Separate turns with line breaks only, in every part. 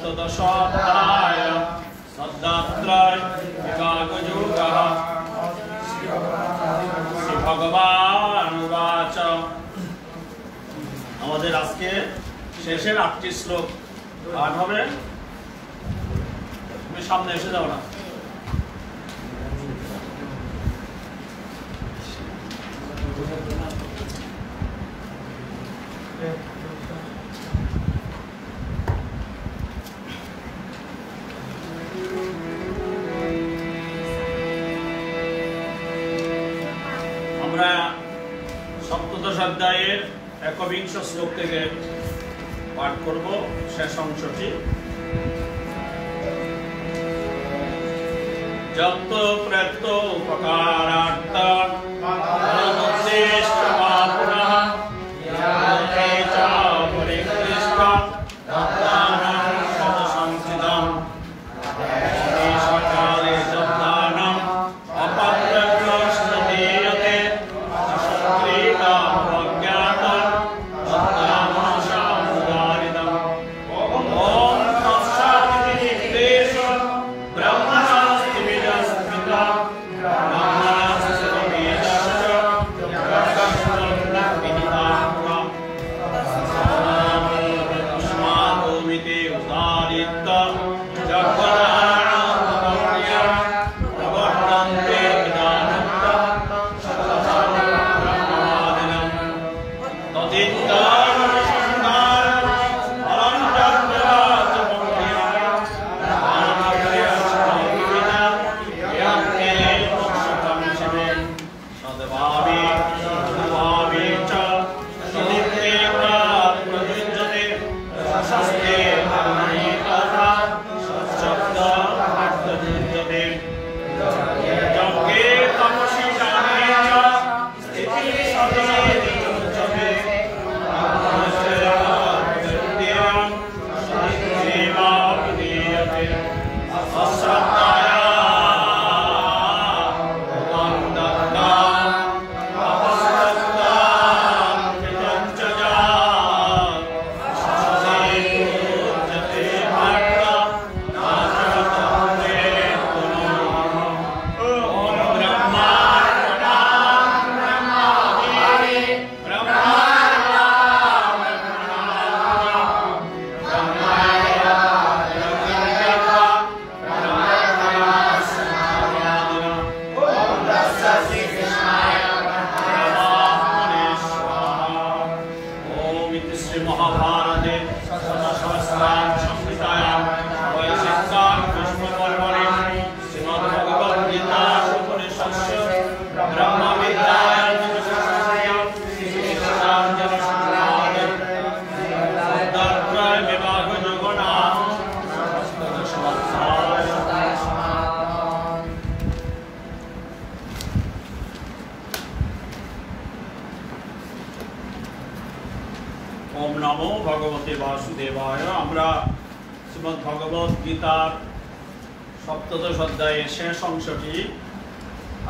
सप्तदशोऽध्याय सद्दात्रय विभागयोगः श्री भगवान उवाच আমাদের আজকে শেষের 8টি শ্লোক পাঠ হবে। তুমি সামনে এসে যাও না। আমরা সপ্তদশ অধ্যায়ের ১বিংশ শ্লোক থেকে পাঠ করব শেষ অংশটি। যত প্রেত্য উপকারার্থ ফলমুদ্দিষ্ট বা পুনঃ ইয়াতে চ পরিকৃষ্ট দানাং সদসংস্থিতং সকালে দানাং অপপ্রক্রষ্ট দীয়তে অসংকৃতা প্রজ্ঞাত তত্ত্বামশামুদারিতং ওম তৎসাদিতি নির্দেশ ব্রহ্মণাস্তি বিদস্মিতা ব্রহ্মণাস্তি বিদস্য ব্রহ্মণাস্তি বিদিতাঃ তস্মাদোমিতি উদারিত জগদানং প্রবর্তন্তে বিদানন্তঃ ব্রহ্মবাদিনং তদিত্তাং সংস্কারং ফলং চক্রাত মুক্তিং জ্ঞানপ্রিয়স্ববিনা ইয়াতে মোক্ষং শিবে সদ্ভাবে অনুভাবে চ সদিত্তে প্রযুজ্যতে শাস্ত্রে ধর্মণি তথা সচ্চব্দ অর্থযুজ্যতে যজ্ঞে তপসি দানে চ স্থিতি সদনে নিযুজ্যতে ব্রহ্মস্যৈবং সদিত্তেবা বিধীয়তে অশ্রদ্ধায়া ভগবান দত্তাং অপশ্রদ্ধাং কৃতঞ্চ যাৎ সদীপুজ্যতে ভক্ত নাশরতন্তে পুনঃ ওম ব্রহ্মার্পণাং ব্রহ্মাদি ব্রহ্মার্পণাং ব্রহ্মায় ব্রহ্মজ্ঞাত্বা ব্রহ্মজ্ঞানাসমাদিনা ওম তস্সৈ কৃষ্ণায় পরমাত্মনে স্বাহা। ওম ইতি শ্রী মহাভারতে ষষ্ঠসহস্রাং সংহিতায়াং বৈশিষ্ট্যাং ভীষ্মপর্বণি শ্রীমদ্ভগবদ্গীতাসু উপনিষৎসু ব্রহ্মবিদ্যায়াং যোগশাস্ত্রে শ্রীকৃষ্ণার্জুনসংবাদে সদ্দাত্রয় বিভাগযোগো নাম সপ্তদশোऽধ্যায়। ওম নমো ভগবতে বাসুদেবায়। আমরা শ্রীমদ্ ভগবদ গীতার সপ্তদশ অধ্যায়ের শেষ অংশটি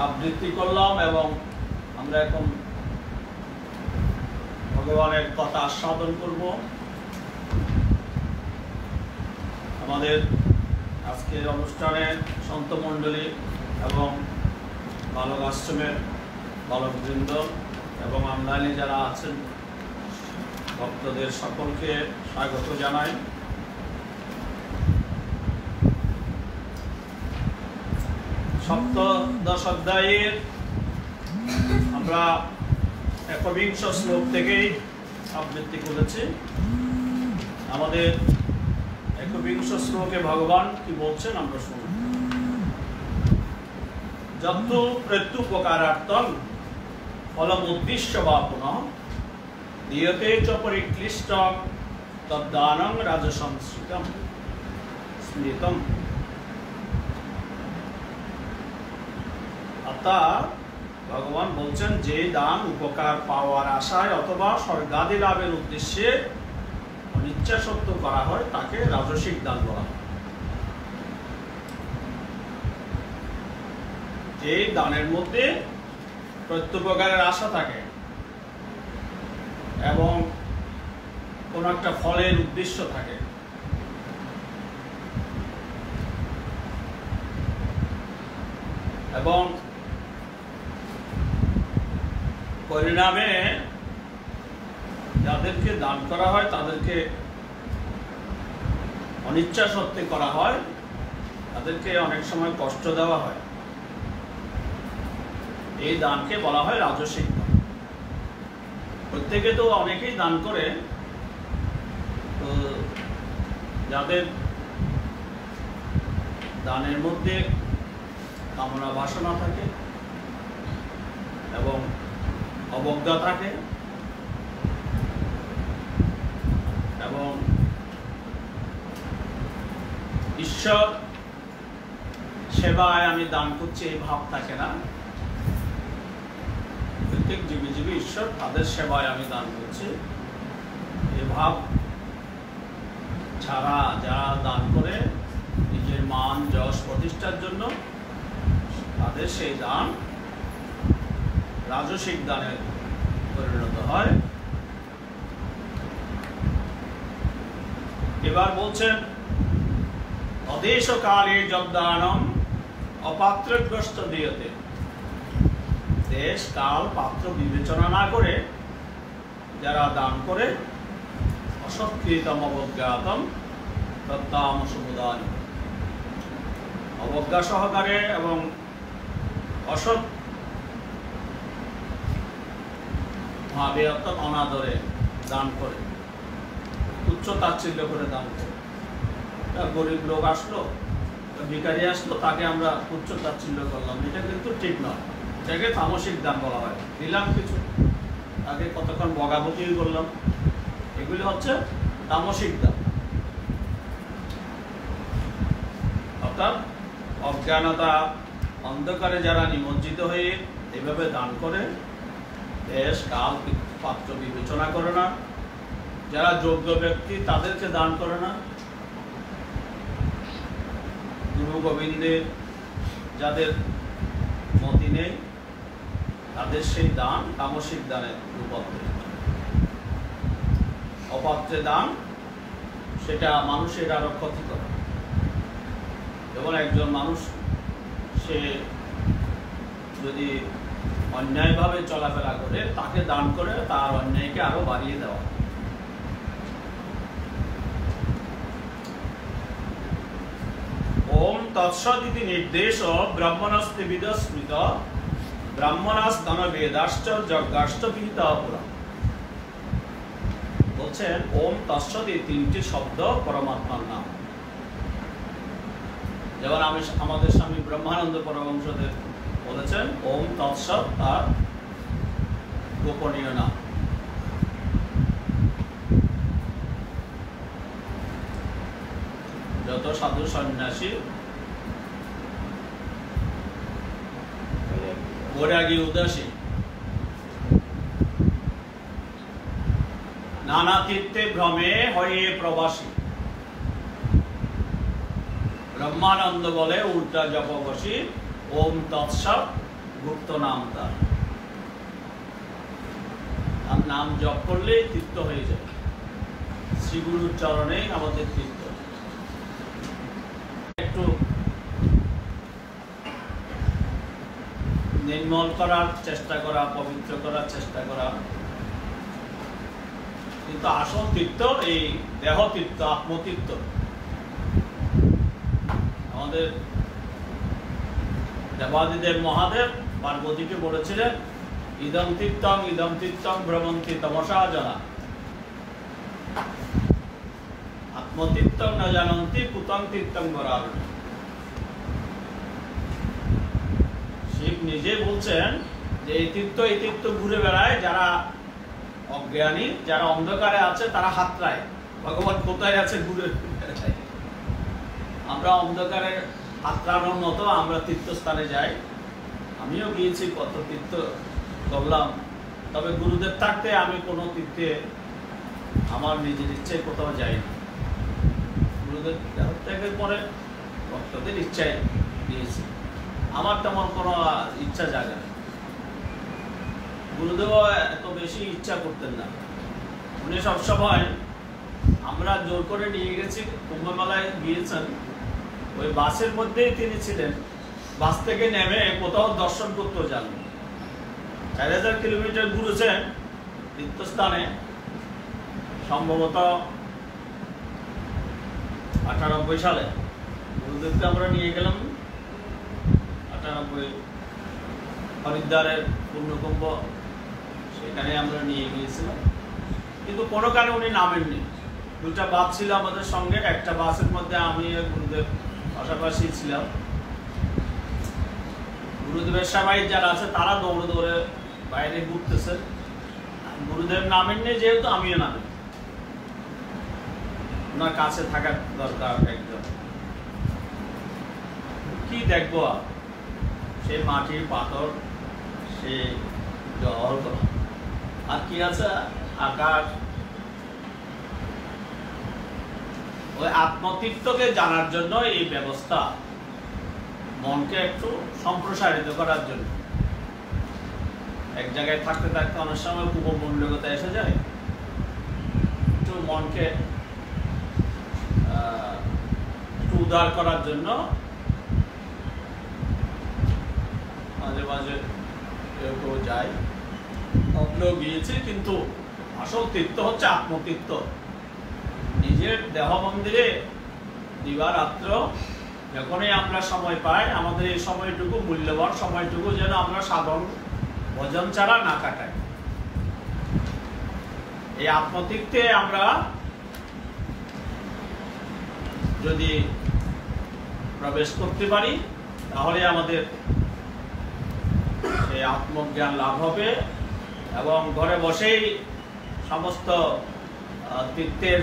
আবৃত্তি করলাম এবং আমরা এখন ভগবানের কথা আস্বাদন করব। আমাদের আজকের অনুষ্ঠানে সন্ত মণ্ডলী এবং বালক আশ্রমের বালকবৃন্দ এবং আমদানি যারা আছেন ভক্তদের সকলকে স্বাগত জানাই। সপ্তদশ অধ্যায়ের আমরা ১বিংশ শ্লোক থেকেই আবৃত্তি করেছি। আমাদের ১বিংশ শ্লোকে ভগবান কি বলছেন আমরা শুনব। যত প্রত্যুপকারার্থং ফলমুদ্দিশ্য বা পুনঃ দীয়তে চ পরিক্লিষ্ট তদ্দানং রাজসংস্মৃতম স্মৃতম। অর্থাৎ ভগবান বলছেন যে দান উপকার পাওয়ার আশায় অথবা স্বর্গাদি লাভের উদ্দেশ্যে অনিচ্ছা সত্ত্বেও করা হয় তাকে রাজসিক দান বলা হয়। যে দানের মধ্যে প্রত্যুপকারের আশা থাকে এবং কোন একটা ফলের উদ্দেশ্য থাকে এবং পরিণামে যাদেরকে দান করা হয় তাদেরকে অনিচ্ছা সত্ত্বে করা হয়, তাদেরকে অনেক সময় কষ্ট দেওয়া হয়। এই দানকে বলা হয় রাজসিক দান। প্রত্যেকে তো অনেকেই দান করে, তো যাদের দানের মধ্যে কামনা বাসনা থাকে এবং অবজ্ঞা থাকে এবং ঈশ্বর সেবায় আমি দান করছি এই ভাব থাকে না, প্রত্যেক জীবী জীবী ঈশ্বর তাদের সেবায় আমি দান করছি এই ভাব ছাড়া যারা দান করে নিজের মান যশ প্রতিষ্ঠার জন্য, তাদের সেই দান রাজসিক দানে পরিণত হয়। এবার বলছেন অদেশকালে যদ্দানম অপাত্রগ্রস্ত দিয়তে। দেশ কাল পাত্র বিবেচনা না করে যারা দান করে অসৎকৃতম অবজ্ঞাতম তত্তাম সমুদায়, অবজ্ঞা সহকারে এবং অসৎ ভাবে অর্থাৎ অনাদরে দান করে, উচ্চ তাচ্ছিল্য করে দান করে। গরিব লোক আসলো, ভিখারি আসলো, তাকে আমরা উচ্চ তাচ্ছিল্য করলাম, এটা কিন্তু ঠিক নয়। এটাকে তামসিক দান বলা হয়। দিলাম কিছু, তাকে কতক্ষণ বগাবকি করলাম, এগুলি হচ্ছে তামসিক দান। অর্থাৎ অজ্ঞানতা অন্ধকারে যারা নিমজ্জিত হয়ে এভাবে দান করে, দেশ কাল পাত্র বিবেচনা করে না, যারা যোগ্য ব্যক্তি তাদেরকে দান করে না, গুরু গোবিন্দের যাদের মতি নেই, তাদের সেই দান তামসিক দানের রূপান্তরিত। অপাত্রে দান সেটা মানুষের আরো ক্ষতি করে। যেমন একজন মানুষ সে যদি অন্যায়ভাবে চলাফেরা করে, তাকে দান করে তার অন্যায়কে আরো বাড়িয়ে দেওয়া। ওম তৎসদিতি নির্দেশ ব্রাহ্মণস্তে বিদস্মৃত ব্রাহ্মণাস্তান বেদাশ্চ যজ্ঞাশ্চ বিহিতা পুরা। বলছেন ওম তৎসদ এই তিনটি শব্দ পরমাত্মার নাম। যেমন আমাদের স্বামী ব্রহ্মানন্দ পরমহংসদেব বলেছেন ওম তৎসদ তার গোপনীয় নাম। যত সাধু সন্ন্যাসী বৈরাগী উদাসী নানা তীর্থে ভ্রমে হয়ে প্রবাসী, ব্রহ্মানন্দ বলে উল্টা জপ বসি ওম তৎসৎ গুপ্ত নাম তার। আর নাম জপ করলেই তীর্থ হয়ে যায়, শ্রীগুরুর চরণে আমাদের তীর্থ। একটু নির্মল করার চেষ্টা করা, পবিত্র করার চেষ্টা করা, কিন্তু আসল তীর্থ এই দেহ তীর্থ, আত্মতীর্থ। আমাদের দেবাদিদেব মহাদেব পার্বতীকে বলেছিলেন ইদম তীর্থং ভ্রমন্তি তমসা জনা, আত্মতীর্থং না জানন্তি কুতং তীর্থং বরারণী। শিব নিজে বলছেন যে এই তীর্থ ঘুরে বেড়ায় যারা অজ্ঞানী, যারা অন্ধকারে আছে তারা হাতড়ায় ভগবান কোথায় আছে ঘুরে বেড়ায়। আমরা অন্ধকারে হাতড়ানোর মতো আমরা তীর্থস্থানে যাই। আমিও গিয়েছি, কত তীর্থ করলাম, তবে গুরুদেব থাকতে আমি কোনো তীর্থে আমার নিজের ইচ্ছায় কোথাও যাইনি। গুরুদেব দেহত্যাগের পরে ভক্তদের ইচ্ছায় গিয়েছি, আমার তেমন কোনো ইচ্ছা জাগে না। গুরুদেব এত বেশি ইচ্ছা করতেন না, উনি সবসময় আমরা জোর করে নিয়ে গেছি, কুম্ভমেলায় গিয়েছেন, ওই বাসের মধ্যেই তিনি ছিলেন, বাস থেকে নেমে কোথাও দর্শন করতেও যান, 4000 কিলোমিটার ঘুরেছেন তীর্থস্থানে। সম্ভবত 98 সালে গুরুদেবকে আমরা নিয়ে গেলাম, 98 হরিদ্বারের পূর্ণকুম্ভ, সেখানে আমরা নিয়ে গিয়েছিলাম। কিন্তু কোনো কারণে উনি নামেননি। দুটা বাস ছিল আমাদের সঙ্গে, একটা বাসের মধ্যে আমি গুরুদেব পাশাপাশি ছিলাম। গুরুদেবের সবাই যারা আছে তারা দৌড়ে দৌড়ে বাইরে ঘুরতেছে, গুরুদেব নামেননি যেহেতু আমিও নামেন। ওনার কাছে থাকার দরকার একদম। কি দেখবো, সে মাটির পাথর, সে জল, আর কি আছে আকাশ। ওই আত্মতীর্থকে জানার জন্য এই ব্যবস্থা, মনকে একটু সম্প্রসারিত করার জন্য। এক জায়গায় থাকতে থাকতে অনেক সময় উপমণ্ডলতা এসে যায়, একটু মনকে একটু উদার করার জন্য মাঝে মাঝে কেউ যায়, আমরাও গিয়েছি। কিন্তু আসল তীর্থ হচ্ছে আত্মতীর্থ। নিজের দেহ মন্দিরে দিবারাত্র যখনই আমরা সময় পাই, আমাদের এই সময়টুকু, মূল্যবান সময়টুকু যেন আমরা সাধন ভজন ছাড়া না কাটাই। এই আত্মতীর্থে আমরা যদি প্রবেশ করতে পারি তাহলে আমাদের এই আত্মজ্ঞান লাভ হবে এবং ঘরে বসেই সমস্ত তীর্থের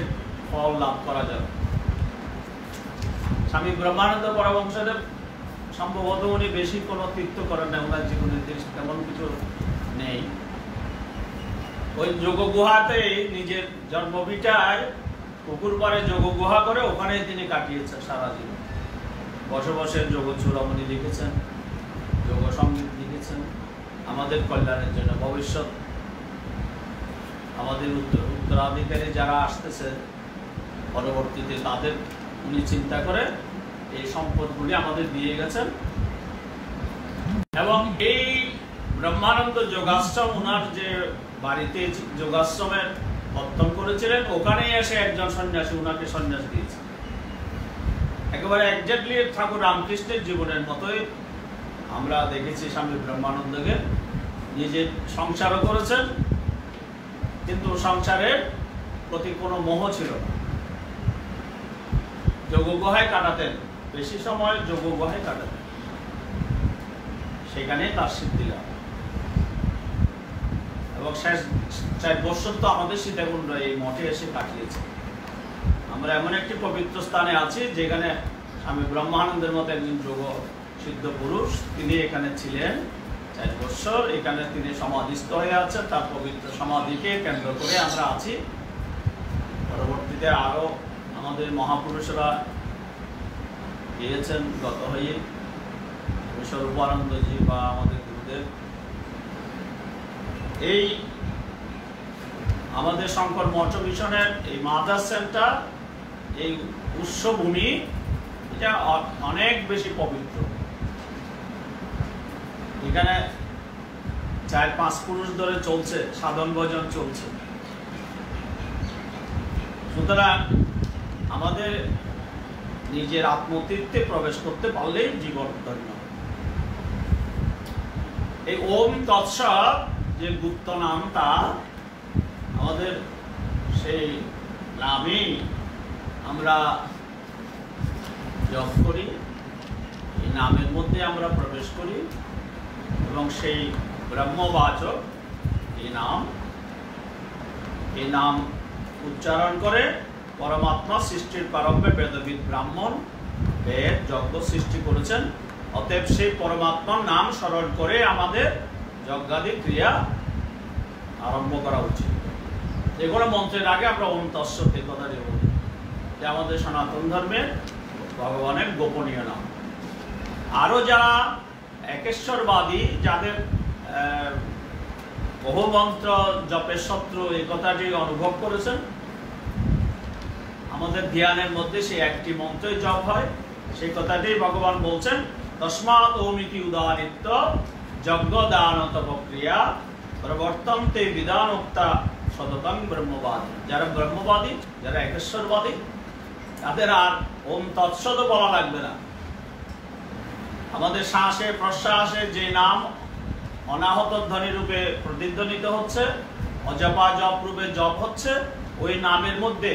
ফল লাভ করা যাবে। স্বামী ব্রহ্মানন্দ পরমহংসদেব সম্ভবত উনি বেশি কোনো তীর্থ করেন না, ওনার জীবনে তেমন কিছু নেই। ওই যোগ গুহাতেই নিজের জন্মভিটায় পুকুর পাড়ে যোগ গুহা করে ওখানে তিনি কাটিয়েছেন সারা জীবন। বসে বসে যোগ চূড়ামণি লিখেছেন, যোগ সঙ্গীত লিখেছেন আমাদের কল্যাণের জন্য। ভবিষ্যৎ আমাদের উত্তরাধিকারী যারা আসতেছে পরবর্তীতে, তাদের উনি চিন্তা করে এই সম্পদগুলি আমাদের দিয়ে গেছেন। এবং এই ব্রহ্মানন্দ যোগাশ্রম, ওনার যে বাড়িতে যোগাশ্রমের বর্তন করেছিলেন, ওখানেই এসে একজন সন্ন্যাসী ওনাকে সন্ন্যাস দিয়েছে। একেবারে একজাক্টলি ঠাকুর রামকৃষ্ণের জীবনের মতোই আমরা দেখেছি। স্বামী ব্রহ্মানন্দকে নিজে সংসারও করেছেন, কিন্তু সংসারের প্রতি কোনো মোহ ছিল না। যোগ গুহায় কাটাতেন, বেশি সময় যোগ গুহায় কাটাতেন, সেখানে তার সিদ্ধি লাভ। এবং শেষ 4 বছর তো আমাদের সীতাকুণ্ড এই মঠে এসে কাটিয়েছে। আমরা এমন একটি পবিত্র স্থানে আছি যেখানে স্বামী ব্রহ্মানন্দের মতো একজন যোগ সিদ্ধ পুরুষ, তিনি এখানে ছিলেন 4 বছর। এখানে তিনি সমাধিস্থ হয়ে আছেন, তার পবিত্র সমাধিকে কেন্দ্র করে আমরা আছি। পরবর্তীতে আরো আমাদের মহাপুরুষরা গিয়েছেন গত হয়ে, স্বরূপানন্দজি বা আমাদের গুরুদেব। এই আমাদের শঙ্কর মঠ মিশনের এই মাদার সেন্টার, এই উৎসভূমি, এটা অনেক বেশি পবিত্র। এখানে 4-5 পুরুষ ধরে চলছে, সাধন ভজন চলছে। সুতরাং আমাদের নিজের আত্মতীর্থে প্রবেশ করতে পারলেই জীবন ধন্য। এই ওম তৎসৎ যে গুপ্ত নাম, তা আমাদের সেই নামেই আমরা জপ করি, এই নামের মধ্যে আমরা প্রবেশ করি এবং সেই ব্রহ্মবাচক এই নাম উচ্চারণ করে পরমাত্মা সৃষ্টির প্রারম্ভে বেদবিদ ব্রাহ্মণ বেদ যজ্ঞ সৃষ্টি করেছেন। অতএব সেই পরমাত্মার নাম স্মরণ করে আমাদের যজ্ঞাদি ক্রিয়া আরম্ভ করা উচিত। যেগুলো মন্ত্রের আগে আমরা ওম তৎসৎ এই কথাটি বলি, যে আমাদের সনাতন ধর্মের ভগবানের গোপনীয় নাম। আরো যারা একেশ্বরবাদী, যাদের বহু মন্ত্র জপের শত্রু, এই কথাটি অনুভব করেছেন, আমাদের ধ্যানের মধ্যে সেই একটি মন্ত্রই জপ হয়। সেই কথাটি ভগবান বলছেন, তস্মাৎ ওমিতি উদাহৃত্য যজ্ঞ দান তপক্রিয়া প্রবর্তন্তে বিধানোক্তা সততং ব্রহ্মবাদী। যারা ব্রহ্মবাদী, যারা একেশ্বরবাদী, তাদের আর ওম তৎসৎ বলা লাগবে না। আমাদের শ্বাসে প্রশ্বাসে যে নাম অনাহত ধ্বনি রূপে প্রতিধ্বনিত হচ্ছে, অজপা জপ রূপে জপ হচ্ছে, ওই নামের মধ্যে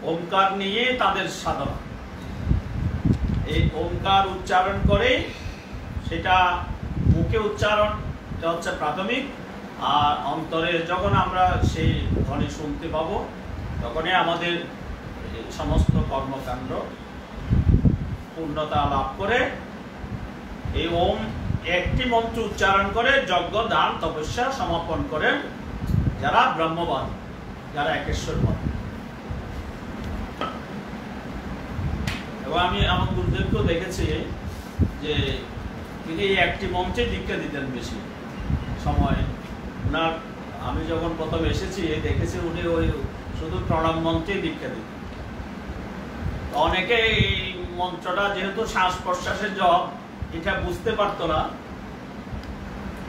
ওমকার নিয়ে তাদের সাধনা। এই ওমকার উচ্চারণ করে, সেটা মুখে উচ্চারণ হচ্ছে প্রাথমিক, আর অন্তরে যখন আমরা সেই ধ্বনি শুনতে পাবো তখনই আমাদের সমস্ত কর্মকাণ্ড পূর্ণতা লাভ করে। এই ওম একটি মন্ত্র উচ্চারণ করে যজ্ঞ দান তপস্যা সমাপন করেন যারা ব্রহ্মবাদ, যারা একেশ্বরবাদ। এবং আমি আমার গুরুদেবকেও দেখেছি যে তিনি একটি মন্ত্রে দীক্ষা দিতেন বেশি সময়। ওনার আমি যখন প্রথম এসেছি দেখেছি উনি ওই শুধু প্রণব মন্ত্রে দীক্ষা দিতেন। অনেকে এই মন্ত্রটা যেহেতু শ্বাস প্রশ্বাসের জপ, এটা বুঝতে পারতো না।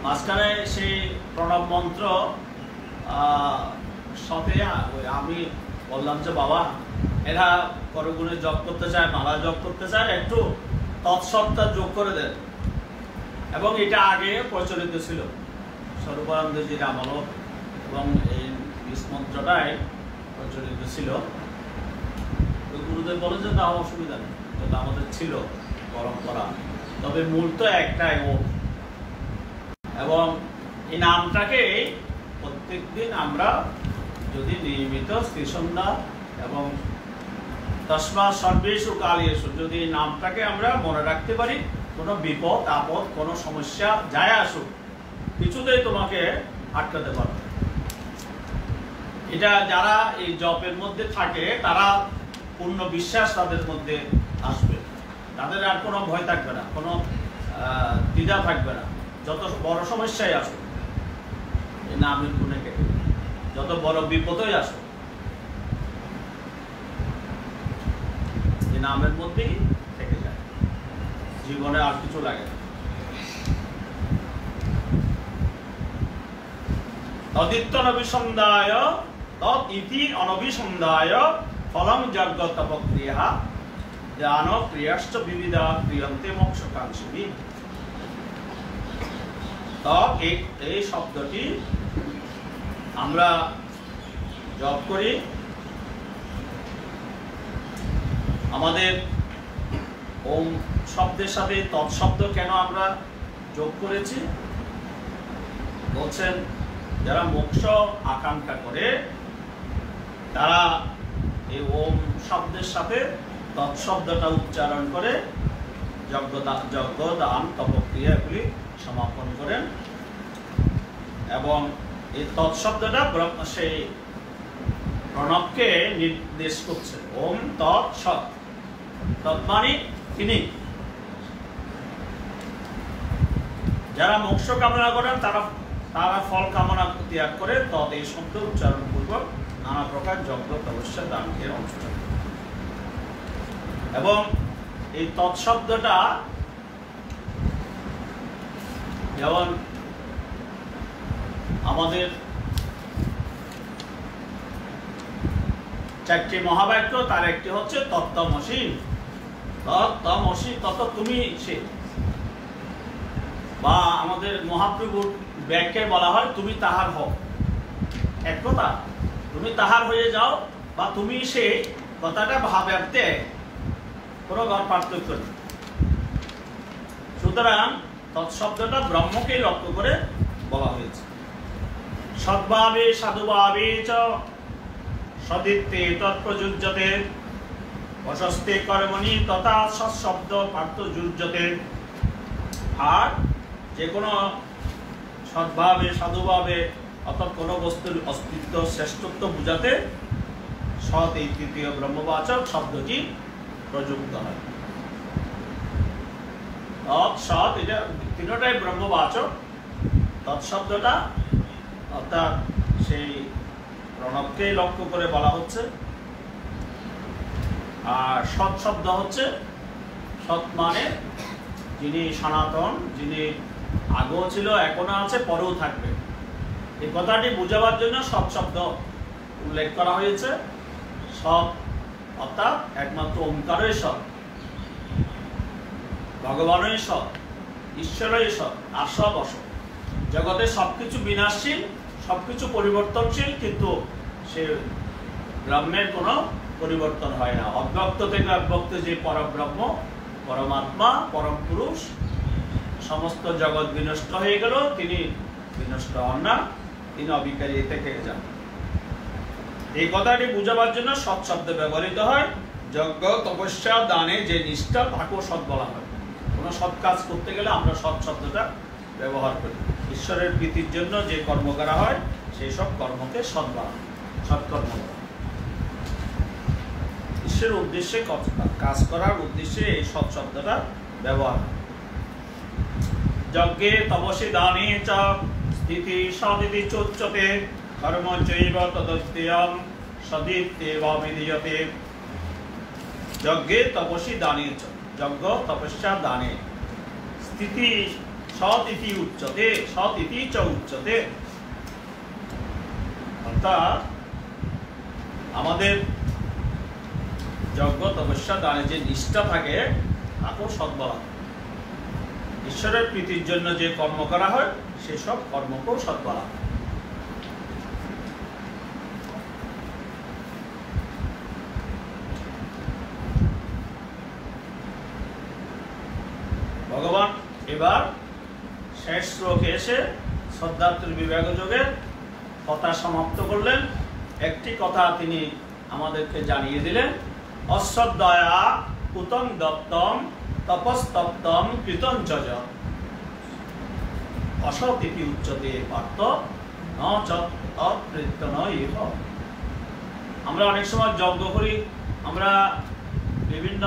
মাঝখানে সেই প্রণব মন্ত্র সাথে আমি বললাম যে বাবা, এরা করগুণে জপ করতে চায়, মালা জপ করতে চায়, একটু তৎসত্তা যোগ করে দেন। এবং এটা আগে প্রচলিত ছিল স্বরূপানন্দজির আমলও, এবং এই বিষ মন্ত্রটাই প্রচলিত ছিল। গুরুদেব বলেন যে না, অসুবিধা নেই, এটা আমাদের ছিল পরম্পরা, তবে মূল তো একটাই ও। এবং এই নামটাকে প্রত্যেকদিন আমরা যদি নিয়মিত শ্রীসন্ধ্যা এবং তস্মাৎ সর্বেষু কালেষু যদি এই নামটাকে আমরা মনে রাখতে পারি, কোনো বিপদ আপদ, কোনো সমস্যা যায় আসুক, কিছুতেই তোমাকে আটকাতে পারবে। এটা যারা এই জপের মধ্যে থাকে তারা পূর্ণ বিশ্বাস তাদের মধ্যে আসবে, তাদের আর কোনো ভয় থাকবে না, কোনো দ্বিধা থাকবে না। যত বড় সমস্যাই আসুক এই নামের গুণে কেটে, যত বড় বিপদই আসুক এই নামের মধ্যেই থেকে যায়, জীবনে আর কিছু লাগে না। তদিত্যনভিসন্ধায় তৎ ইতি অনভিসন্ধায় ফলং যজ্ঞ তপক্রিয়া জ্ঞান ক্রিয়াশ্চ বিবিধা ক্রিয়ন্তে মোক্ষকাঙ্ক্ষী। এই শব্দটি আমরা জপ করি। আমাদের ওম শব্দের সাথে তৎশব্দ কেন আমরা যোগ করেছি? বলছেন যারা মোক্ষ আকাঙ্ক্ষা করে তারা এই ওম শব্দের সাথে তৎশব্দটা উচ্চারণ করে যজ্ঞ দান তপক্রিয়াগুলি সমাপন করেন। এবং এই তৎশব্দটা সেই প্রণবকে নির্দেশ করছে। ওম তৎসৎ, তৎ মানে তিনি। যারা মোক্ষ কামনা করেন তারা ফল কামনা ত্যাগ করে তৎ এই শব্দ উচ্চারণ পূর্বক নানা প্রকার যজ্ঞ তপস্যা দানকে অনুষ্ঠান। এবং এই তৎশব্দটা যেমন আমাদের চারটি মহাবাক্য, তার একটি হচ্ছে তত্ত্বমসি। তত্ত্বমসি, তত তুমি সে, বা আমাদের মহাপ্রভুর ব্যাখ্যে বলা হয় তুমি তাহার হও। এক কথা, তুমি তাহার হয়ে যাও বা তুমি সে, কথাটা ভাবার্থে কোনো পার্থক্য নেই। সুতরাং তৎশব্দটা ব্রহ্মকে লক্ষ্য করে বলা হয়েছে। সদ্ভাবে সাধুভাবে চ সদিত্তে তৎপ্রযুজ্যতে অস্তে কর্মণি তথা সৎশব্দ পার্থযুজ্যতে। আর যে কোনো সদ্ভাবে সাধুভাবে অর্থাৎ কোনো বস্তুর অস্তিত্ব শ্রেষ্ঠত্ব বুঝাতে সৎ এই তৃতীয় ব্রহ্মবাচক শব্দটি প্রযুক্ত হয়। সৎ এটা তিনটাই ব্রহ্মবাচক। তৎশব্দটা অর্থাৎ সেই প্রণবকেই লক্ষ্য করে বলা হচ্ছে। আর সৎ শব্দ হচ্ছে সৎ মানে যিনি সনাতন, যিনি আগেও ছিল, এখনো আছে, পরেও থাকবে। এই কথাটি বোঝাবার জন্য সৎ শব্দ উল্লেখ করা হয়েছে। সৎ অর্থাৎ একমাত্র ওঙ্কারই সৎ, ভগবানই সৎ, ঈশ্বরই সৎ, আর সব অসৎ। জগতে সবকিছু বিনাশশীল, সবকিছু পরিবর্তনশীল, কিন্তু সে ব্রহ্মের কোনো পরিবর্তন হয় না। অব্যক্ত থেকে অব্যক্ত যে পরব্রহ্ম, পরমাত্মা, পরম পুরুষ, সমস্ত জগৎ বিনষ্ট হয়ে গেল, তিনি বিনষ্ট হন না, তিনি অবিকারী থেকে যান। এই কথাটি বুঝাবার জন্য সৎ শব্দ ব্যবহৃত হয়। যজ্ঞ, তপস্যা, দানে যে নিষ্ঠা, তাকেও সৎ বলা হয়। কোনো সৎ কাজ করতে গেলে আমরা সৎ শব্দটা ব্যবহার করি। ঈশ্বরের প্রীতির জন্য যে কর্ম করা হয় সেই সব কর্মকে সৎ বলা হয়, সৎকর্ম বলা হয়। ঈশ্বরের উদ্দেশ্যে কাজ করার উদ্দেশ্যে এই সৎ শব্দটা ব্যবহার হয়। যজ্ঞে তপসি দানে চ স্থিতি সদিতি চোচ্যতে কর্ম চৈব তদত্যয়ং সদিত্যেববিধীয়তে। যজ্ঞে তপসি দানে চ, যজ্ঞ, তপস্যা, দানে, স্থিতি সদিতি উচ্যতে, সদিতি চ উচ্যতে। অর্থাৎ আমাদের যজ্ঞ, তপস্যা, দানে যে নিষ্ঠা থাকে তাকেও সৎ বলা হয়। ঈশ্বরের প্রীতির জন্য যে কর্ম করা হয় সেসব কর্মকেও সৎ বলা হয়। ভগবান এবার শেষ শ্লোকে এসে শ্রদ্ধার্থের বিভাগ যোগের কথা সমাপ্ত করলেন। একটি কথা তিনি আমাদেরকে জানিয়ে দিলেন, অশ্রদ্ধয়া কুতং দত্তম তপস্তপ্তম কৃতং যজ অসতিতি উচ্যতে পার্থ ন তৎপ্রেত্যন ইহ। আমরা অনেক সময় যজ্ঞ করি, আমরা বিভিন্ন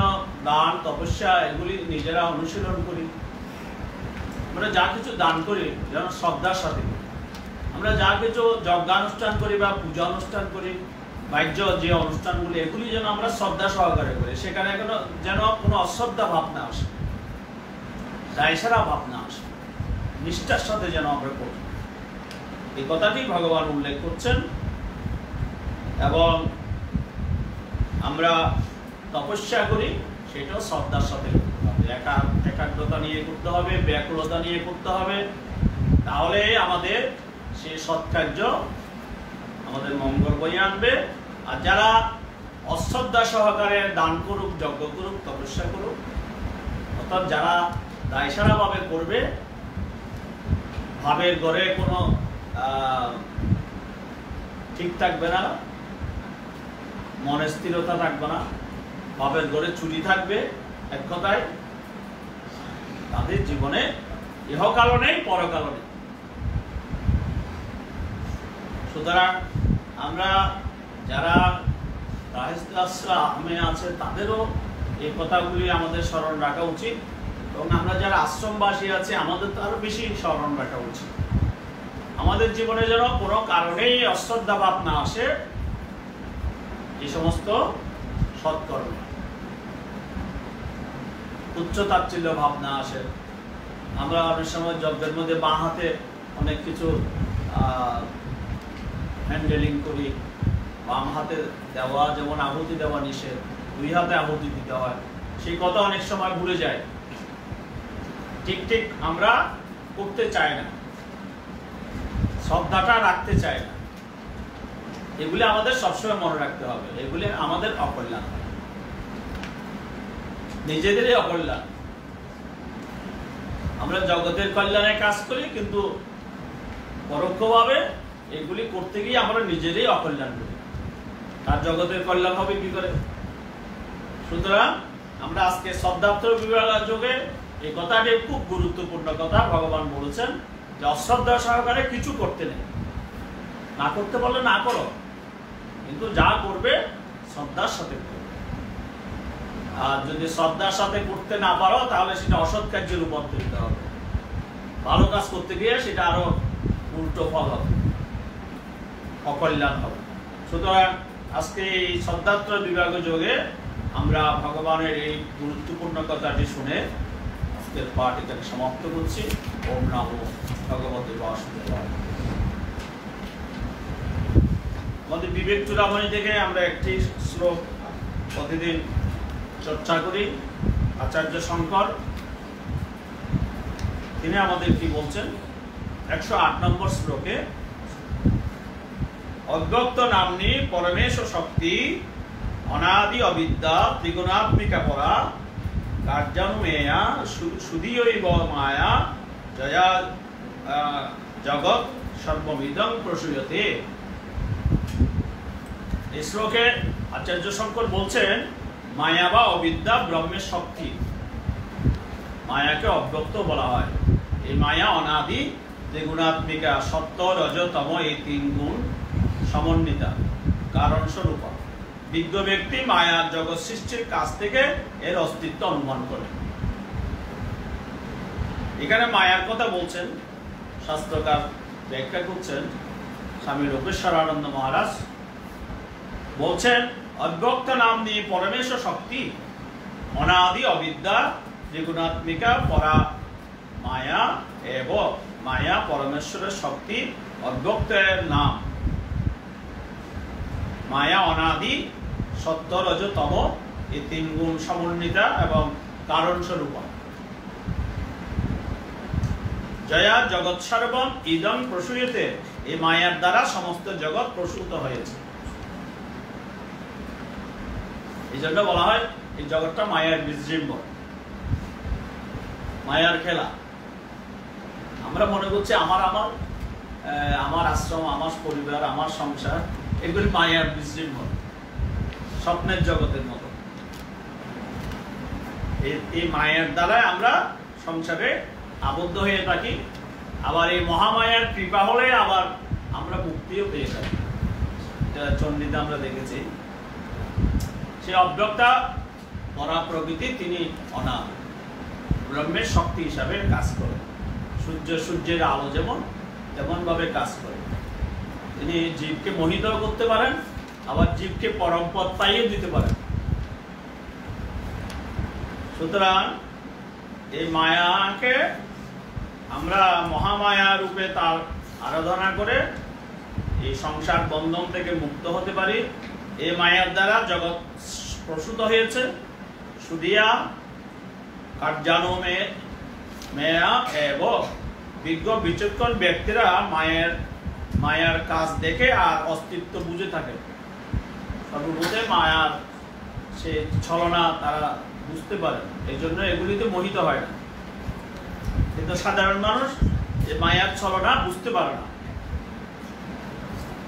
দান, তপস্যা এগুলি নিজেরা অনুশীলন করি। আমরা যা কিছু দান করি যেন শ্রদ্ধার সাথে করি। আমরা যা কিছু যজ্ঞানুষ্ঠান করি বা পূজা অনুষ্ঠান করি, বাহ্য যে অনুষ্ঠানগুলি, এগুলি যেন আমরা শ্রদ্ধা সহকারে করি। সেখানে যেন কোনো অশ্রদ্ধা ভাব না আসে, দায়সারা ভাব না আসে, নিষ্ঠার সাথে যেন আমরা করি। এই কথাটি ভগবান উল্লেখ করছেন। এবং আমরা তপস্যা করি সেটাও শ্রদ্ধার সাথে করতে হবে, একাগ্রতা নিয়ে করতে হবে, ব্যাকুলতা নিয়ে করতে হবে। তাহলে আমাদের সেই সৎকার্য আমাদের মঙ্গল বয়ে আনবে। আর যারা অশ্রদ্ধা সহকারে দান করুক, যজ্ঞ করুক, তপস্যা করুক, অর্থাৎ যারা দায়সারা ভাবে করবে, ভাবের ঘরে কোনো ঠিক থাকবে না, মনে স্থিরতা থাকবে না, ভাবের ঘরে চুরি থাকবে, এক কথায় তাদের জীবনে ইহকাল নেই, পরকাল নেই। সুতরাং আমরা যারা আহমে আছে তাদেরও এই কথাগুলি আমাদের স্মরণ রাখা উচিত। এবং আমরা যারা আশ্রমবাসী আছে আমাদের তো আরো বেশি স্মরণ রাখা উচিত। আমাদের জীবনে যেন কোনো কারণেই অশ্রদ্ধা ভাব না আসে, এই সমস্ত সৎকর্ম, উচ্চ তাচ্ছিল্য ভাব না আসে। আমরা অনেক সময় যজ্ঞের মধ্যে বাঁ হাতে অনেক কিছু হ্যান্ডেলিং করি, বাম হাতে দেওয়া, যেমন আহুতি দেওয়া নিষেধ, দুই হাতে আহুতি দিতে হয়, সেই কথা অনেক সময় ভুলে যায়। ঠিক ঠিক আমরা করতে চাই না, শ্রদ্ধাটা রাখতে চাই না। এগুলি আমাদের সবসময় মনে রাখতে হবে, এগুলি আমাদের অকল্যাণ, নিজেদেরই অকল্যাণ। আমরা জগতের কল্যাণে কাজ করি, কিন্তু পরোক্ষভাবে এগুলি করতে গিয়ে আমরা নিজেরই অকল্যাণ করি। তার জগতের কল্যাণ হবে কি করে? সুতরাং আমরা আজকে শ্রদ্ধার্থ বিভাগ যোগে এই কথাটি খুব গুরুত্বপূর্ণ কথা ভগবান বলেছেন যে অশ্রদ্ধা সহকারে কিছু করতে নেই। না করতে বললে না করো, কিন্তু যা করবে শ্রদ্ধার সাথে করবে। আর যদি শ্রদ্ধার সাথে করতে না পারো তাহলে সেটা অসৎ কার্যে রূপান্তরিত হবে। ভালো কাজ করতে গিয়ে সেটা আরো উল্টো ফল হবে, অকল্যাণ হবে। সুতরাং আজকে এই শ্রদ্ধার্থ বিভাগ যোগে আমরা ভগবানের এই গুরুত্বপূর্ণ কথাটি শুনে আজকে আজকের পাঠ এখানে সমাপ্ত করছি। ওম নমো ভগবতে বাসুদেবায়। আমাদের বিবেক চূড়ামণি থেকে আমরা একটি শ্লোক প্রতিদিন চর্চা করি। আচার্য শঙ্কর তিনি আমাদের কি বলছেন 108 নম্বর শ্লোকে, অব্যক্ত নাম্নী পরমেশ শক্তি অনাদি অবিদ্যা ত্রিগুণাত্মিকা পরা কার্যানুমেয়া সুদীয়ৈব মায়া জয়া জগৎ সর্বমিদং প্রসূয়তে। এই শ্লোকে আচার্য শঙ্কর বলছেন মায়া বা অবিদ্যা ব্রহ্মের শক্তি। মায়াকে অব্যক্ত বলা হয়। এই মায়া অনাদি ত্রিগুণাত্মিকা, সত্য রজ তম, এই 3 গুণ সমন্বিতা, কারণ স্বরূপ। বিজ্ঞ ব্যক্তি মায়ার জগৎ সৃষ্টির কাছ থেকে এর অস্তিত্ব অনুমান করে। এখানে মায়ার কথা বলছেন, শাস্ত্রকার ব্যাখ্যা করছেন স্বামী রূপেশ্বরানন্দ মহারাজ বলছেন, অব্যক্ত নাম্নী পরমেশ শক্তি অনাদি অবিদ্যা ত্রিগুণাত্মিকা পরা মায়া এবং মায়া পরমেশ্বরের শক্তি। অব্যক্তের নাম মায়া অনাদি, সত্য রজ তম, এই 3 গুণ সমন্বিতা এবং কারণ স্বরূপ। জয়া জগৎ সর্বম ইদং প্রসূয়তে, এই মায়ার দ্বারা সমস্ত জগৎ প্রসূত হয়েছে। এই জন্য বলা হয় এই জগৎটা মায়ার বিজৃম্ভ, মায়ার খেলা। আমরা মনে করছি আমার আশ্রম, আমার পরিবার, আমার সংসার, এগুলি মায়ার বিজৃম্ভ, স্বপ্নের জগতের মতো। এই মায়ার দ্বারা আমরা সংসারে আবদ্ধ হয়ে থাকি। আবার এই মহামায়ার কৃপা হলে আবার আমরা মুক্তিও পেয়ে থাকি। চণ্ডীতে আমরা দেখেছি সে অব্যক্তা পরা প্রকৃতি, তিনি অনাদ ব্রহ্মের শক্তি হিসাবে কাজ করেন। সূর্যের আলো যেমন তেমন ভাবে কাজ করে। তিনি জীবকে মোহিত করতে পারেন, আবার জীবকে পরম পদ পাইয়ে দিতে পারেন। সুতরাং এই মায়াকে আমরা মহামায়া রূপে তার আরাধনা করে এই সংসার বন্ধন থেকে মুক্ত হতে পারি। এই মায়ার দ্বারা জগৎ প্রসূত হয়েছে। সুদিয়া কার্যানুমে মেয়া এবং বিজ্ঞ বিচক্ষণ ব্যক্তিরা মায়ার কাজ দেখে আর অস্তিত্ব বুঝে থাকে। সর্বভূতে মায়ার সে ছলনা তারা বুঝতে পারে, এই জন্য এগুলিতে মোহিত হয় না। কিন্তু সাধারণ মানুষ যে মায়ার ছলনা বুঝতে পারে না,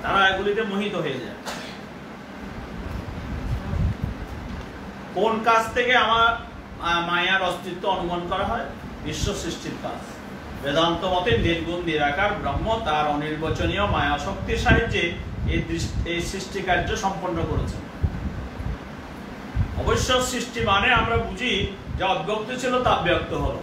তারা এগুলিতে মোহিত হয়ে যায়। কোন কাজ থেকে আমার মায়ার অস্তিত্ব অনুমান করা হয়? বিশ্ব সৃষ্টির কাজ। বেদান্ত মতে নির্গুণ নিরাকার ব্রহ্ম তার অনির্বচনীয় মায়া শক্তির সাহায্যে এই সৃষ্টি কার্য সম্পন্ন করেছেন। অবশ্য সৃষ্টি মানে আমরা বুঝি যা অব্যক্ত ছিল তা ব্যক্ত হলো।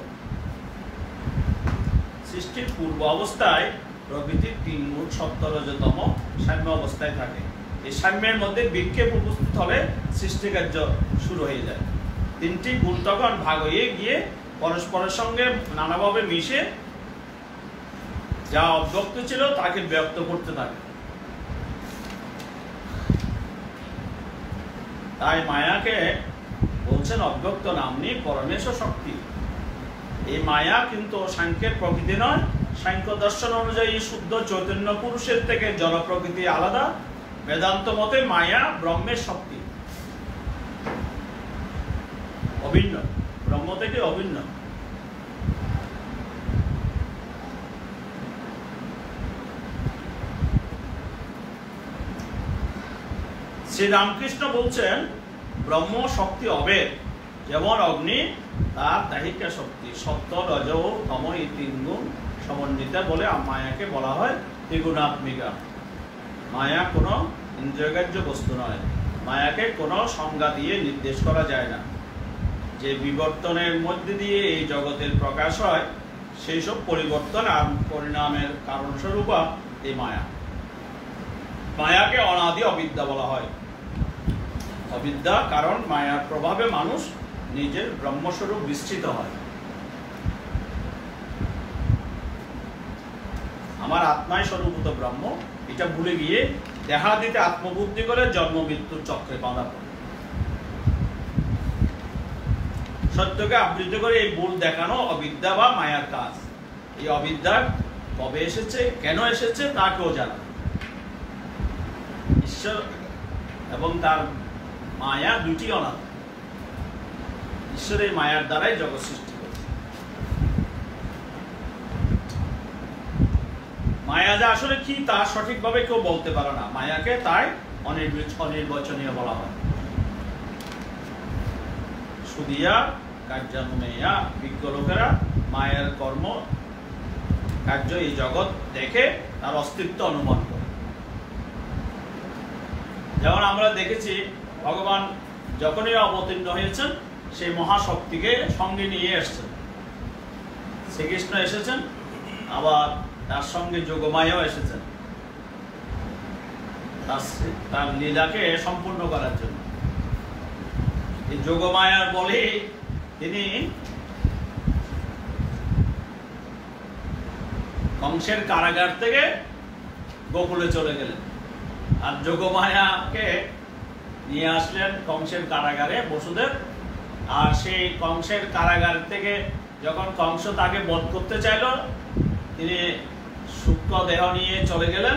সৃষ্টির পূর্ব অবস্থায় প্রকৃতির 3 গুণ সত্য রজতম সাম্য অবস্থায় থাকে। এই সাম্যের মধ্যে বিক্ষেপ উপস্থিত হলে সৃষ্টি কার্য শুরু হয়ে যায়। 3টি গুণ তখন ভাগ হয়ে গিয়ে পরস্পরের সঙ্গে নানাভাবে মিশে যা অব্যক্ত ছিল তাকে ব্যক্ত করতে থাকে। তাই মায়াকে বলছেন অব্যক্ত নাম্নী পরমেশ শক্তি। এই মায়া কিন্তু সাংখ্যের প্রকৃতি নয়। সাংখ্য দর্শন অনুযায়ী শুদ্ধ চৈতন্য পুরুষের থেকে জড় প্রকৃতি আলাদা। বেদান্ত মতে মায়া ব্রহ্মের শক্তি, অভিন্ন, ব্রহ্ম থেকে অভিন্ন। শ্রী রামকৃষ্ণ বলছেন ব্রহ্ম শক্তি অভেদ, যেমন অগ্নি তার দাহিকা শক্তি, সত্য রজ ও তম এই 3 গুণ সমন্বিতা বলে মায়াকে বলা হয় ত্রিগুণাত্মিকা। মায়া কোনো ইন্দ্রিয়গ্রাহ্য বস্তু নয়। মায়াকে কোনো সংজ্ঞা দিয়ে নির্দেশ করা যায় না। যে বিবর্তনের মধ্যে দিয়ে এই জগতের প্রকাশ হয়, সেই সব পরিবর্তন আর পরিণামের কারণস্বরূপ এই মায়া। মায়াকে অনাদি অবিদ্যা বলা হয়। অবিদ্যা কারণ মায়ার প্রভাবে মানুষ নিজের ব্রহ্মস্বরূপ বিস্তৃত হয়। আমার আত্মাই স্বরূপত ব্রহ্ম, এটা ভুলে গিয়ে দেখা দিতে আত্মবুদ্ধি করে জন্ম মৃত্যুর চক্রে বাঁধা পড়ে। সত্যকে আবৃত করে এই ভুল দেখানো অবিদ্যা বা মায়ার কাজ। এই অবিদ্যা কবে এসেছে, কেন এসেছে তা কেউ জানে। ঈশ্বর এবং তার মায়া দুটি অনাথ। ঈশ্বরের মায়ার দ্বারাই জগৎ সৃষ্টি করেছে। মায়া যা আসলে কি তা সঠিকভাবে কেউ বলতে পারে না। মায়াকে তাই অনির্বচনীয় বলা হয়। সুদিয়া কার্যানুমেয়া, বিজ্ঞ লোকেরা মায়ের কর্ম কার্য এই জগৎ দেখে তার অস্তিত্ব অনুমান করে। যেমন আমরা দেখেছি ভগবান যখনই অবতীর্ণ হয়েছেন সেই মহাশক্তিকে সঙ্গে নিয়ে এসেছেন। শ্রীকৃষ্ণ এসেছেন, আবার তার সঙ্গে যোগমায়াও এসেছেন তার লীলাকে সম্পূর্ণ করার জন্য। এই যোগমায়ার বলে তিনি কংসের কারাগার থেকে গোকুলে চলে গেলেন, আর যোগমায়াকে নিয়ে আসলেন কংসের কারাগারে বসুদেব। আর সেই কংসের কারাগার থেকে যখন কংস তাকে বধ করতে চাইল, তিনি সূক্ষ্ম দেহ নিয়ে চলে গেলেন,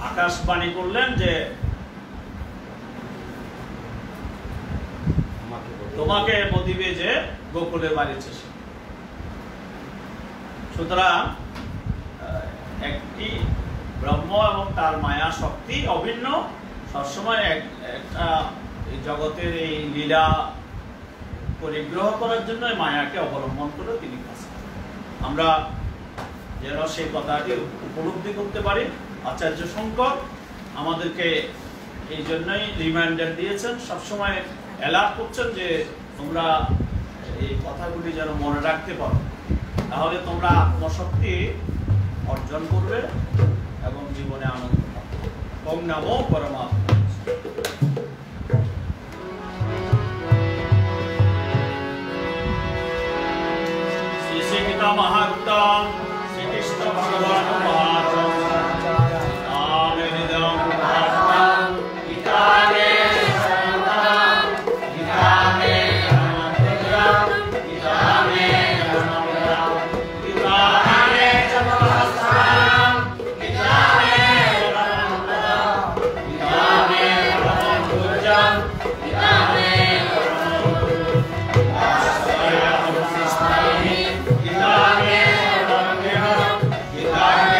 আকাশবাণী করলেন যে তোমাকে বদিবে যে গোকুলে বাড়িছে। সুতরাং একটি ব্রহ্ম এবং তার মায়া শক্তি অভিন্ন, সবসময় একটা জগতের এই লীলা পরিগ্রহ করার জন্য মায়াকে অবলম্বন করে তিনি কাজ করেন। আমরা যেন সেই কথাটি উপলব্ধি করতে পারি। আচার্য শঙ্কর আমাদেরকে এই জন্যই রিমাইন্ডার দিয়েছেন, সবসময় অ্যালার্ট করছেন যে তোমরা এই কথাগুলি যেন মনে রাখতে পারো, তাহলে তোমরা আত্মশক্তি অর্জন করবে এবং জীবনে আনন্দ পাবে। ওম নমো পরমাত্মা। শ্রী শ্রী গীতা মহাগীতা শ্রীকৃষ্ণ ভগবান
Gita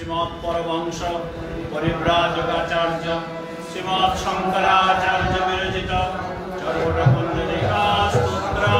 श्रीमद् परमहंस परिव्राजकाचार्य श्रीमद् शंकराचार्य विरचित चरकुटकुंडलिका स्तोत्र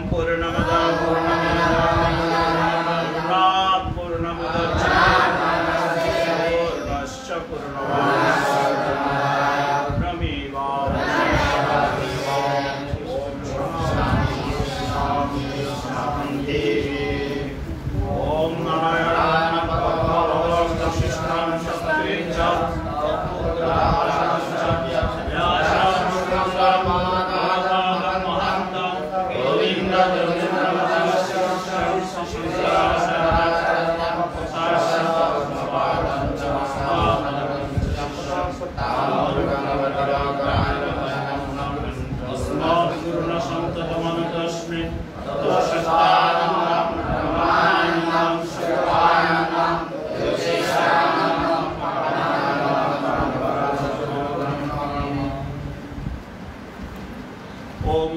पूर्णमदा पूर्णमिदं शान्ति।
ओम नारायण भगवतो शिष्टान शस्त्रेच ओम